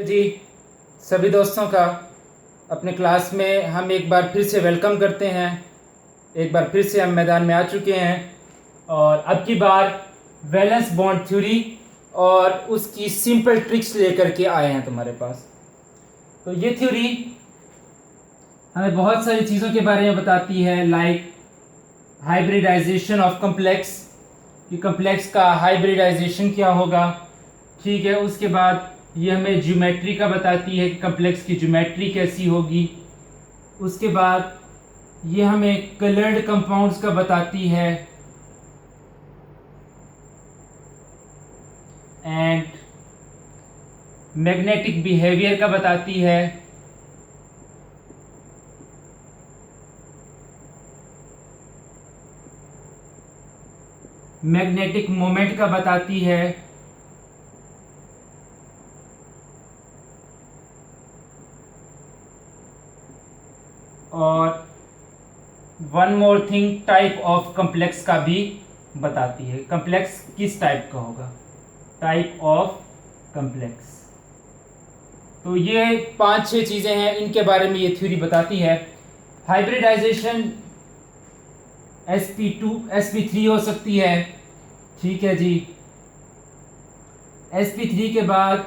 जी सभी दोस्तों का अपने क्लास में हम एक बार फिर से वेलकम करते हैं। एक बार फिर से हम मैदान में आ चुके हैं और अब की बार वैलेंस बॉन्ड थ्योरी और उसकी सिंपल ट्रिक्स लेकर के आए हैं तुम्हारे पास। तो ये थ्योरी हमें बहुत सारी चीज़ों के बारे में बताती है, लाइक हाइब्रिडाइजेशन ऑफ कम्प्लेक्स, कि कम्प्लेक्स का हाइब्रिडाइजेशन क्या होगा। ठीक है, उसके बाद ये हमें ज्योमेट्री का बताती है कि कम्प्लेक्स की ज्योमेट्री कैसी होगी। उसके बाद ये हमें कलर्ड कंपाउंड्स का बताती है एंड मैग्नेटिक बिहेवियर का बताती है। मैग्नेटिक मोमेंट का बताती है और one more thing, type of complex का भी बताती है। कम्प्लेक्स किस टाइप का होगा, टाइप ऑफ कम्प्लेक्स। तो ये 5-6 चीजें हैं, इनके बारे में ये थ्योरी बताती है। हाइब्रिडाइजेशन sp3 हो सकती है। ठीक है जी, sp3 के बाद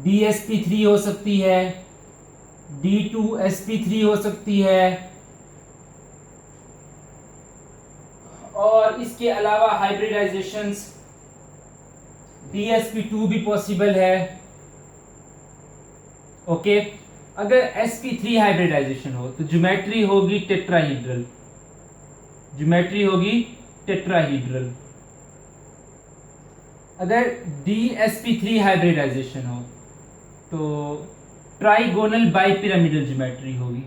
dsp3 हो सकती है, d2sp3 हो सकती है और इसके अलावा हाइब्रिडाइजेशंस dsp2 भी पॉसिबल है। ओके, अगर sp3 हाइब्रिडाइजेशन हो तो ज्योमेट्री होगी टेट्राहीड्रल, ज्योमेट्री होगी टेट्राहीड्रल। अगर dsp3 हाइब्रिडाइजेशन हो तो ट्राइगोनल बाइपिरामिडल ज्योमेट्री होगी।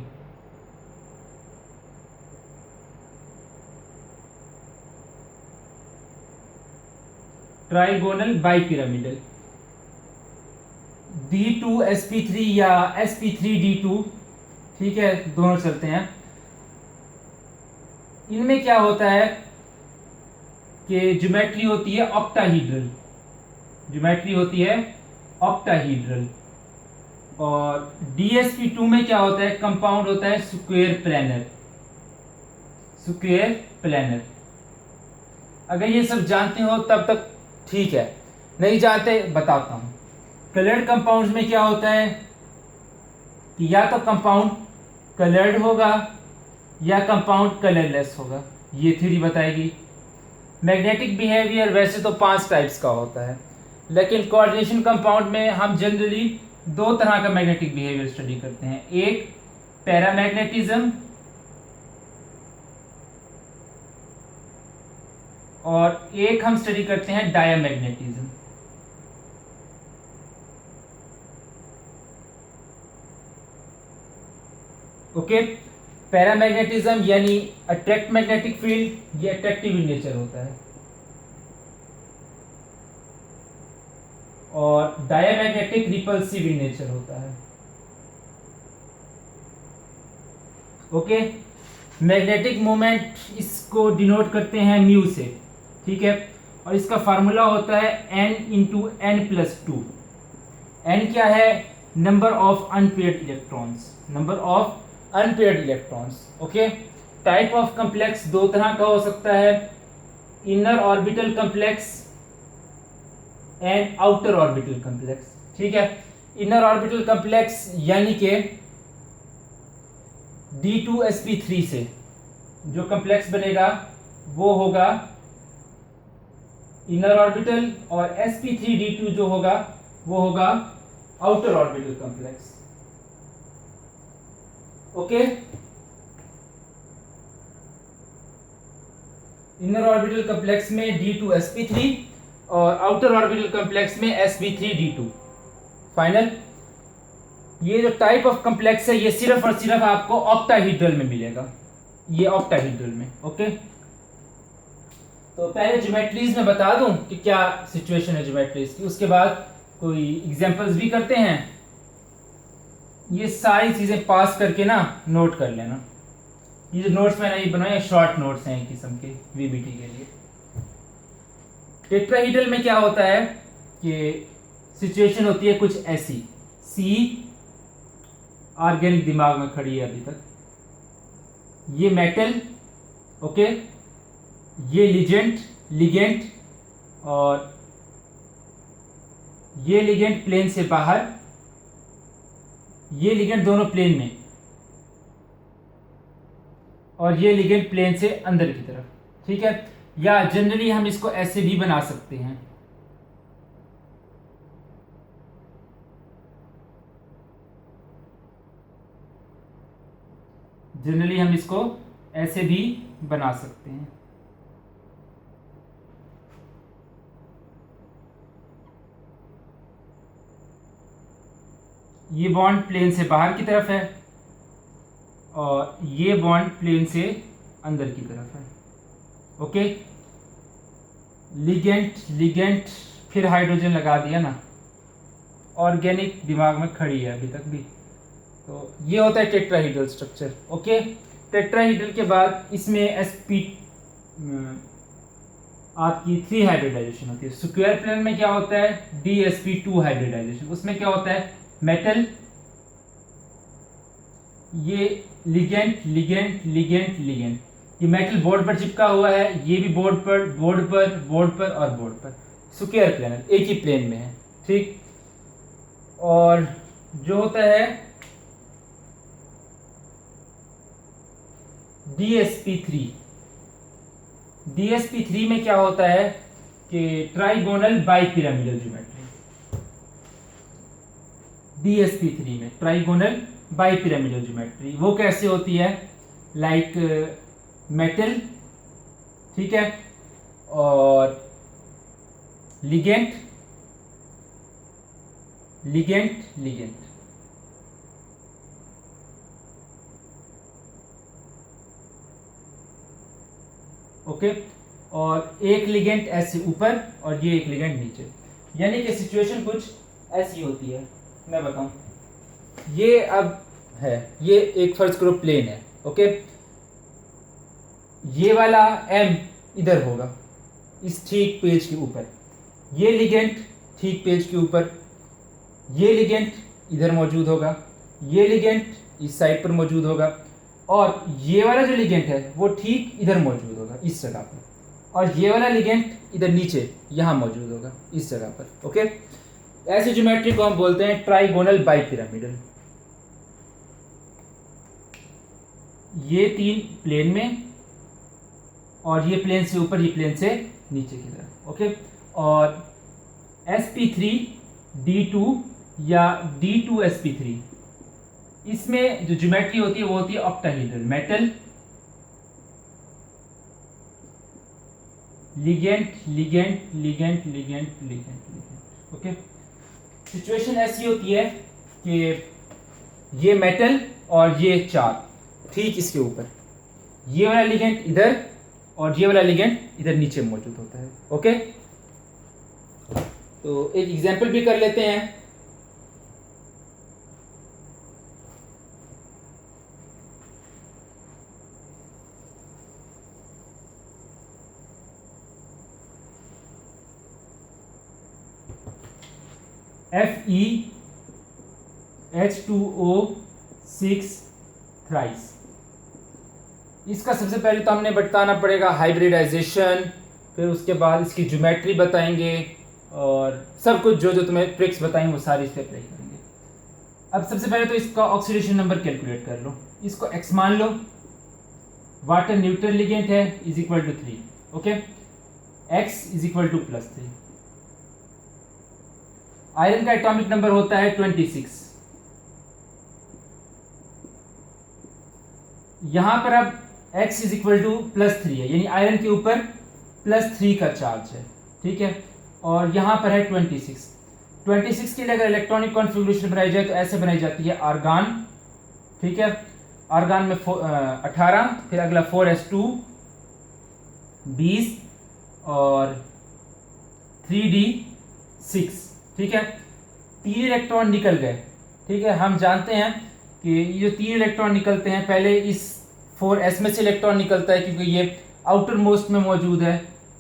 Trigonal bipyramidal. d2sp3 या sp3d2, ठीक है, दोनों चलते हैं। इनमें क्या होता है कि ज्योमेट्री होती है ऑक्टाहीड्रल, ज्योमेट्री होती है ऑक्टाहीड्रल। और dsp2 में क्या होता है, कंपाउंड होता है स्क्वायर प्लैनर, स्क्वायर प्लैनर। अगर ये सब जानते हो तब तक ठीक है, नहीं जानते बताता हूं। कलर्ड कंपाउंड्स में क्या होता है कि या तो कंपाउंड कलर्ड होगा या कंपाउंड कलरलेस होगा, ये थ्योरी बताएगी। मैग्नेटिक बिहेवियर वैसे तो 5 टाइप्स का होता है, लेकिन कोऑर्डिनेशन कंपाउंड में हम जनरली 2 तरह का मैग्नेटिक बिहेवियर स्टडी करते हैं। एक पैरामैग्नेटिज्म और एक हम स्टडी करते हैं डायामैग्नेटिज्म। ओके, पैरामैग्नेटिज्म यानी अट्रैक्ट मैग्नेटिक फील्ड, ये अट्रैक्टिव इन नेचर होता है। और डायामैग्नेटिक रिपल्सिव इन नेचर होता है। ओके, मैग्नेटिक मोमेंट इसको डिनोट करते हैं म्यू से, ठीक है, और इसका फार्मूला होता है n×n+2। n क्या है, number of unpaired electrons, number of unpaired electrons. Okay, type of complex 2 तरह का हो सकता है, inner orbital complex and outer orbital complex. ठीक है, इनर ऑर्बिटल कम्प्लेक्स यानी कि d2sp3 से जो कम्प्लेक्स बनेगा वो होगा इनर ऑर्बिटल, और sp3d2 जो होगा वो होगा outer orbital complex. Okay, inner orbital complex में d2sp3 और आउटर ऑर्बिटल कम्प्लेक्स में sp3d2। फाइनल, ये जो टाइप ऑफ कम्प्लेक्स है ये सिर्फ और सिर्फ आपको ऑक्टाहीड्रल में मिलेगा, ये ऑक्टाहीड्रल में। ओके, तो पहले ज्योमेट्रीज में बता दूं कि क्या सिचुएशन है ज्योमेट्रीज की, उसके बाद कोई एग्जांपल्स भी करते हैं। ये सारी चीजें पास करके ना नोट कर लेना। ये जो नोट्स मैंने ये बनाए शॉर्ट नोट्स हैं किस्म के वीबीटी के लिए। टेट्राहीड्रल में क्या होता है कि सिचुएशन होती है कुछ ऐसी, सी ऑर्गेनिक दिमाग में खड़ी है अभी तक, ये मेटल, ओके, ये लिगेंड और ये लिगेंड प्लेन से बाहर, ये लिगेंड दोनों प्लेन में, और ये लिगेंड प्लेन से अंदर की तरफ, ठीक है। या जनरली हम इसको ऐसे भी बना सकते हैं, जनरली हम इसको ऐसे भी बना सकते हैं। ये बॉन्ड प्लेन से बाहर की तरफ है और ये बॉन्ड प्लेन से अंदर की तरफ है, ओके। लिगेंड फिर हाइड्रोजन लगा दिया ना, ऑर्गेनिक दिमाग में खड़ी है अभी तक भी। तो ये होता है टेट्राहीड्रल स्ट्रक्चर, ओके। टेट्राहीड्रल के बाद इसमें sp आपकी 3 हाइब्रिडाइजेशन होती है। स्क्वायर प्लेन में क्या होता है, dsp2 हाइब्रिडाइजेशन। उसमें क्या होता है, मेटल, ये लिगेंड, ये मेटल बोर्ड पर चिपका हुआ है, ये भी बोर्ड पर और बोर्ड पर। स्क्वायर प्लेन एक ही प्लेन में है, ठीक। और जो होता है DSP3 में क्या होता है कि ट्राइगोनल बाइपिरामिडल ज्योमेट्री। DSP3 में ट्राइगोनल बाइपिरामिडल ज्योमेट्री वो कैसे होती है, लाइक मेटल, ठीक है, और लिगेंड, ओके। और एक लिगेंड ऐसे ऊपर और ये एक लिगेंड नीचे, यानी कि सिचुएशन कुछ ऐसी होती है। मैं बताऊं, ये अब है, ये एक फर्ज करो प्लेन है, ओके। ये वाला M इधर होगा इस ठीक पेज के ऊपर, ये लिगेंड ठीक पेज के ऊपर, ये लिगेंड इधर मौजूद होगा, ये लिगेंड इस साइड पर मौजूद होगा, और ये वाला जो लिगेंड है वो ठीक इधर मौजूद होगा इस जगह पर, और ये वाला लिगेंड इधर नीचे यहाँ मौजूद होगा इस जगह पर, ओके। ऐसी ज्योमेट्री को हम बोलते हैं ट्राइगोनल बाइपिरामिडल। ये 3 प्लेन में, और ये प्लेन से ऊपर, ये प्लेन से नीचे की तरफ, ओके। और sp3d2 या d2sp3, इसमें जो ज्योमेट्री होती है वो होती है octahedral, metal, ligand, okay. Situation ऐसी होती है कि ये मेटल और ये 4 ठीक इसके ऊपर, ये वाला लिगेंड इधर और ये वाला लिगेंड इधर नीचे मौजूद होता है, ओके। तो एक एग्जांपल भी कर लेते हैं। FeH2O6 thrice. इसका सबसे पहले तो हमने बताना पड़ेगा हाइब्रिडाइजेशन, फिर उसके बाद इसकी ज्योमेट्री बताएंगे, और सब कुछ जो तुम्हें ट्रिक्स बताएंगे वो सारी इस पर अप्लाई करेंगे। अब सबसे पहले तो इसका ऑक्सीडेशन नंबर कैलकुलेट कर लो, इसको x मान लो, वाटर न्यूट्रल लिगेंड है is equal to 3, okay, x is equal to +3। Iron का एटॉमिक नंबर होता है 26। यहां पर अब x इज इक्वल टू +3 है, यानी आयरन के ऊपर +3 का चार्ज है, ठीक है। और यहां पर है 26 के लिए अगर इलेक्ट्रॉनिक कॉन्फ़िगरेशन बनाई जाए तो ऐसे बनाई जाती है, आर्गान, ठीक है, आर्गान में 18, फिर अगला 4s2 20 और 3d6, ठीक है। 3 इलेक्ट्रॉन निकल गए, ठीक है। हम जानते हैं कि ये जो 3 इलेक्ट्रॉन निकलते हैं, पहले इस 4s में से इलेक्ट्रॉन निकलता है क्योंकि ये आउटर मोस्ट में मौजूद है,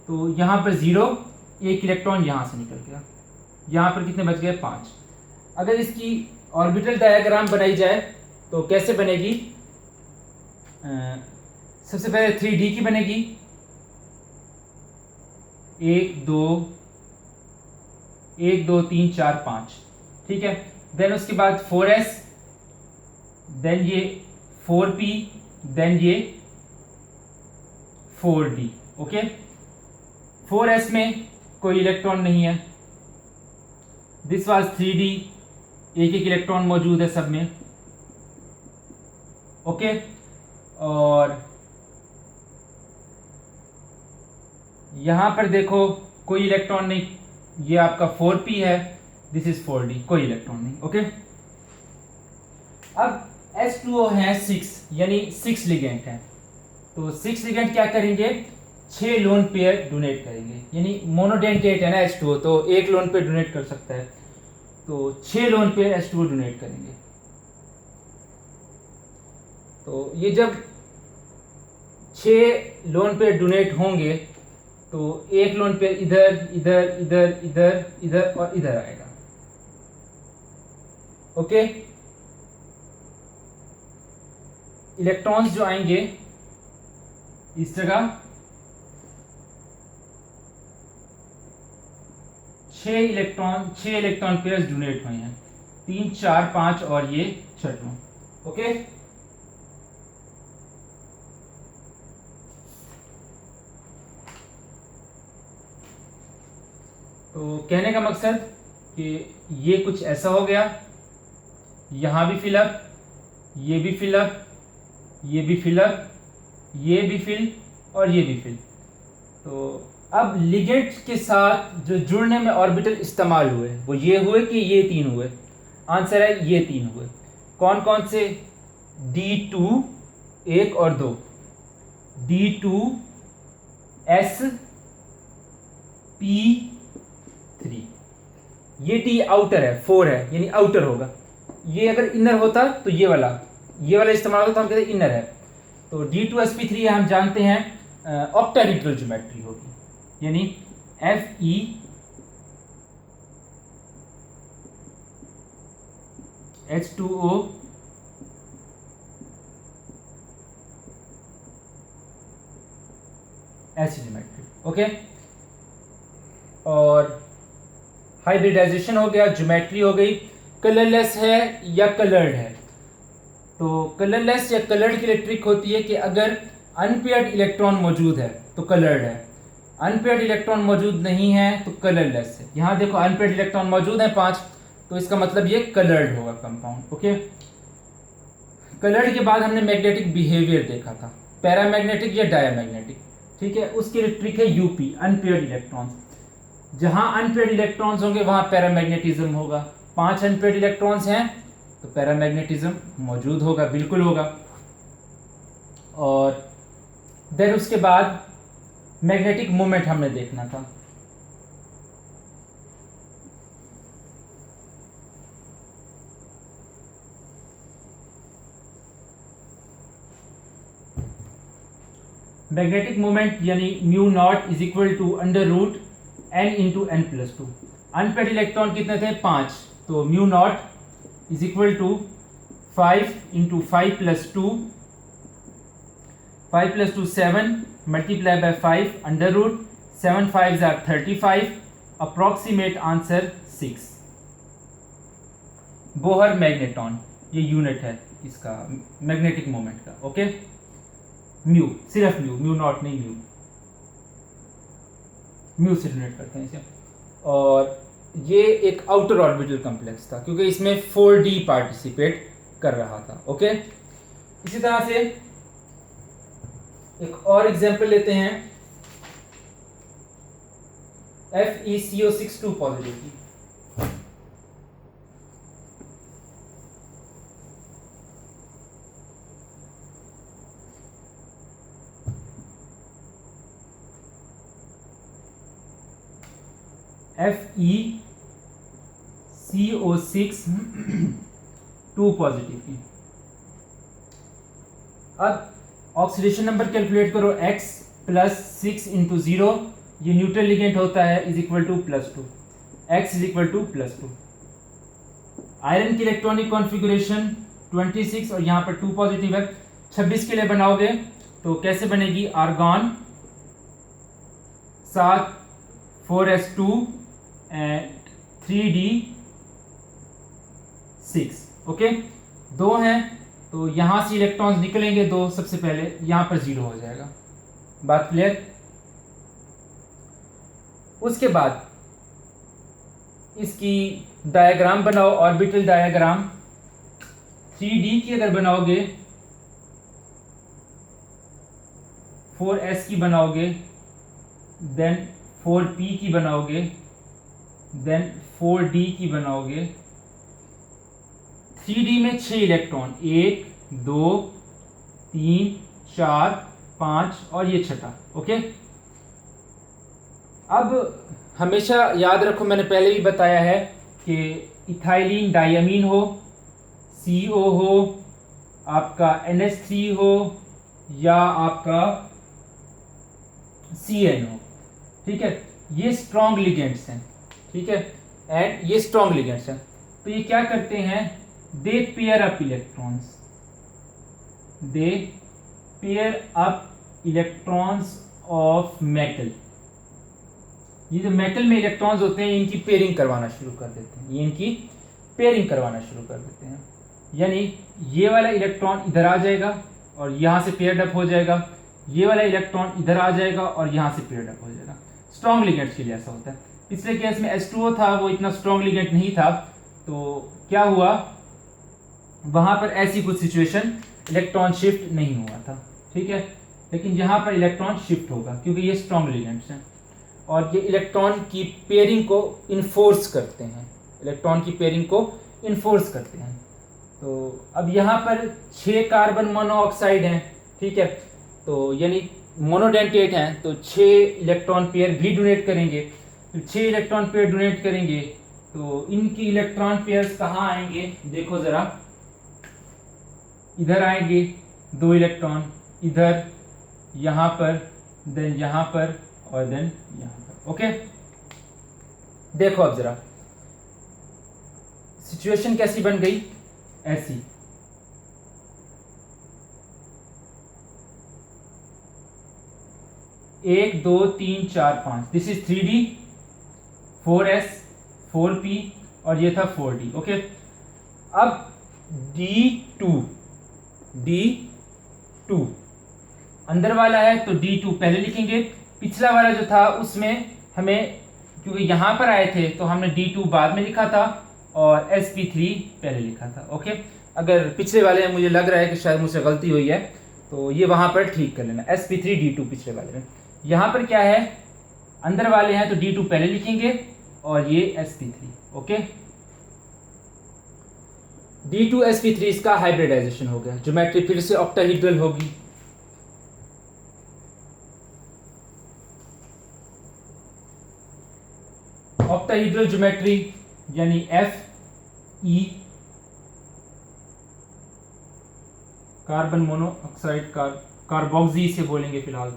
तो यहाँ पर 0, 1 इलेक्ट्रॉन यहाँ से निकल गया, यहाँ पर कितने बच गए 5। अगर इसकी ऑर्बिटल डायग्राम बनाई जाए तो कैसे बनेगी? सबसे पहले 3D की बनेगी, 1 2 1 2 3 4 5, ठीक है। देन उसके बाद 4s, देन ये 4p, देन ये 4d। ओके, 4s में कोई इलेक्ट्रॉन नहीं है। दिस वाज 3d, एक एक इलेक्ट्रॉन मौजूद है सब में। ओके, और यहां पर देखो कोई इलेक्ट्रॉन नहीं, ये आपका 4p है, दिस इज 4d, कोई इलेक्ट्रॉन नहीं। ओके, अब H2O है 6, यानी 6 लिगेंड है। तो 6 लिगेंड क्या करेंगे? 6 लोन पेयर डोनेट करेंगे, यानी मोनोडेंटेट है ना H2O, तो एक लोन पेयर डोनेट कर सकता है, तो 6 लोन पेयर H2O डोनेट करेंगे। तो ये जब 6 लोन पेयर डोनेट होंगे तो एक लोन पेयर इधर इधर इधर इधर इधर और इधर आएगा। ओके, इलेक्ट्रॉन्स जो आएंगे इस जगह 6 इलेक्ट्रॉन पेयर्स डोनेट हुए हैं, 3 4 5 और ये छठवां। ओके, तो कहने का मकसद कि ये कुछ ऐसा हो गया, यहां भी फिलअप, ये भी फिलअप, ये भी फिलअप, ये भी फिल और ये भी फिल। तो अब लिगेंड के साथ जो जुड़ने में ऑर्बिटल इस्तेमाल हुए वो ये हुए कि ये 3 हुए। आंसर है ये 3 हुए। कौन कौन से? D2 1 और 2, D2 S P3। ये T आउटर है, 4 है, यानी आउटर होगा। ये अगर इनर होता तो ये वाला इस्तेमाल होता तो हम कहते हैं इनर है। तो D2sp3 हम जानते हैं ऑक्टाहेड्रल ज्योमेट्री होगी, यानी Fe H2O ऐसी ज्योमेट्री। ओके, और हाइब्रिडाइजेशन हो गया, ज्योमेट्री हो गई। कलरलेस है या कलर्ड है? तो कलरलेस या कलर्ड के लिए ट्रिक होती है कि अगर अनपेयर्ड इलेक्ट्रॉन मौजूद है तो कलर्ड है, अनपेयर्ड इलेक्ट्रॉन मौजूद नहीं है तो कलरलेस है। यहाँ देखो अनपेयर्ड इलेक्ट्रॉन मौजूद है 5, तो इसका मतलब ये कलर्ड होगा कंपाउंड। ओके, कलर्ड के बाद हमने मैग्नेटिक बिहेवियर देखा था, पैरामैग्नेटिक या डायामैग्नेटिक, ठीक है। उसके लिए ट्रिक है यूपी, अनपेयर्ड इलेक्ट्रॉन्स। जहां अनपेयर्ड इलेक्ट्रॉन्स होंगे वहां पैरामैग्नेटिज्म होगा। 5 अनपेयर्ड इलेक्ट्रॉन्स हैं तो पैरामैग्नेटिज्म मौजूद होगा, बिल्कुल होगा। और देन उसके बाद मैग्नेटिक मोमेंट हमने देखना था। मैग्नेटिक मोमेंट यानी mu naught is equal to under root n into n plus 2। Unpaired electron कितने थे? 5, तो mu naught is equal to 5 into 5 plus 2, 5 plus 2 7 multiply by 5 under root 7 5s are 35, approximate answer 6। Bohr magneton ये unit है इसका magnetic moment का। Okay, mu, सिर्फ mu naught नहीं, mu से डिनोट करते हैं इसे। और ये एक आउटर ऑर्बिटल कॉम्प्लेक्स था क्योंकि इसमें 4D पार्टिसिपेट कर रहा था। ओके, इसी तरह से एक और एग्जांपल लेते हैं FeCO6 2 पॉजिटिव की। FeCO6 2 पॉजिटिव की। अब ऑक्सीडेशन नंबर कैलकुलेट करो, x प्लस 6 इंटू 0, ये न्यूट्रल लिगेंड होता है, is equal to plus 2। x is equal to +2। Iron की इलेक्ट्रॉनिक कॉन्फ़िगरेशन 26 और यहाँ पर 2 पॉजिटिव है। 26 के लिए बनाओगे तो कैसे बनेगी, argon 7 4s2 and 3d6। Okay, 2 हैं तो यहां से इलेक्ट्रॉन्स निकलेंगे 2, सबसे पहले यहां पर 0 हो जाएगा। बात क्लियर। उसके बाद इसकी डायग्राम बनाओ, ऑर्बिटल डायग्राम। 3d की अगर बनाओगे 4s की बनाओगे, देन 4p की बनाओगे, देन 4d की बनाओगे। 3d में 6 इलेक्ट्रॉन, 1 2 3 4 5 और ये छठा। ओके, अब हमेशा याद रखो, मैंने पहले भी बताया है कि इथाइलिन डायमीन हो, CO हो, आपका NH3 हो या आपका CN हो, ठीक है, ये स्ट्रॉन्ग लिगेंड्स हैं, ठीक है, एंड ये स्ट्रॉन्ग लिगेंड्स हैं। तो ये क्या करते हैं, they pair up electrons, they pair up electrons of metal. ये जो मेटल में इलेक्ट्रॉन्स होते हैं इनकी पेयरिंग करवाना शुरू कर देते हैं, ये इनकी पेयरिंग करवाना शुरू कर देते हैं। यानी ये वाला इलेक्ट्रॉन इधर आ जाएगा और यहाँ से पेयर्ड अप हो जाएगा, ये वाला इलेक्ट्रॉन इधर आ जाएगा और यहाँ से पेयर्ड अप हो जाएगा। स्ट्रॉन्ग लिगेंड्स के लिए ऐसा होता है। पिछले केस में H2O था, वो इतना स्ट्रॉन्ग लिगेंड नहीं था, तो क्या हुआ, वहां पर ऐसी कुछ सिचुएशन, इलेक्ट्रॉन शिफ्ट नहीं हुआ था, ठीक है। लेकिन यहाँ पर इलेक्ट्रॉन शिफ्ट होगा क्योंकि ये स्ट्रॉन्ग लिगेंड्स हैं और ये इलेक्ट्रॉन की पेयरिंग को इन्फोर्स करते हैं, इलेक्ट्रॉन की पेयरिंग को इन्फोर्स करते हैं। तो अब यहाँ पर 6 कार्बन मोनोऑक्साइड हैं, ठीक है, तो यानी मोनोडेंटेट हैं, तो 6 इलेक्ट्रॉन पेयर भी डोनेट करेंगे। तो 6 इलेक्ट्रॉन पेयर डोनेट करेंगे तो इनकी इलेक्ट्रॉन पेयर्स कहाँ आएंगे, देखो जरा, इधर आएंगे 2 इलेक्ट्रॉन, इधर, यहाँ पर, देन यहाँ पर और देन यहाँ पर। ओके, देखो अब जरा सिचुएशन कैसी बन गई, ऐसी। एक 2 3 4 5, this is 3d, 4s, 4p और ये था 4d। ओके, अब d2 अंदर वाला है तो d2 पहले लिखेंगे। पिछला वाला जो था उसमें हमें, क्योंकि यहां पर आए थे तो हमने d2 बाद में लिखा था और sp3 पहले लिखा था। ओके, अगर पिछले वाले में मुझे लग रहा है कि शायद मुझसे गलती हुई है तो ये वहां पर ठीक कर लेना, sp3 d2 पिछले वाले में। यहाँ पर क्या है, अंदर वाले हैं तो d2 पहले लिखेंगे और ये sp3। ओके, d2 sp3 इसका हाइब्रिडाइजेशन हो गया, ज्योमेट्री फिर से ऑक्टाहेड्रल होगी। ऑक्टाहेड्रल ज्योमेट्री यानी Fe, कार्बन मोनोऑक्साइड, कार्बोक्सी से बोलेंगे फिलहाल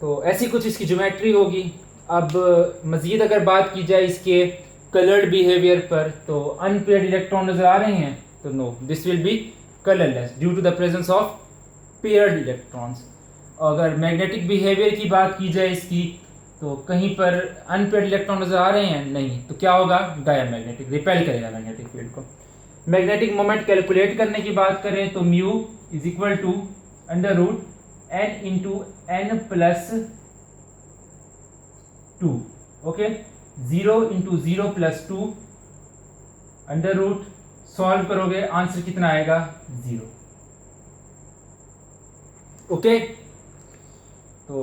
तो ऐसी कुछ इसकी ज्योमेट्री होगी। अब मजीद अगर बात की जाए इसके कलर्ड बिहेवियर पर, तो अनपेयर्ड इलेक्ट्रॉन नजर आ रहे हैं, तो no, this will be colourless due to the presence of paired electrons. अगर मैग्नेटिक बिहेवियर की बात की जाए इसकी, तो कहीं पर अनपेयर्ड इलेक्ट्रॉन नजर आ रहे हैं, नहीं, तो क्या होगा, डायमैग्नेटिक, रिपेल करेगा मैग्नेटिक फील्ड को। मैग्नेटिक मोमेंट कैलकुलेट करने की बात करें तो mu is equal to √n into n plus 2। Okay, 0 into 0 plus 2 √ solve करोगे आंसर कितना आएगा, 0। ओके, तो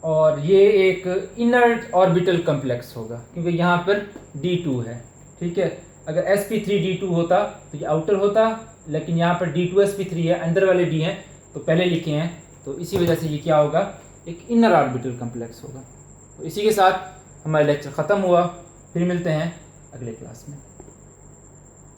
और ये एक इनर्ट ऑर्बिटल कॉम्प्लेक्स होगा क्योंकि यहाँ पर d2 है, ठीक है। अगर sp3 d2 होता तो ये आउटर होता, लेकिन यहाँ पर d2 sp3 है, अंदर वाले d हैं तो पहले लिखे हैं, तो इसी वजह से ये क्या होगा, एक इनर ऑर्बिटल कॉम्प्लेक्स होगा। तो इसी के साथ हमारा लेक्चर ख़त्म हुआ, फिर मिलते हैं अगले क्लास में।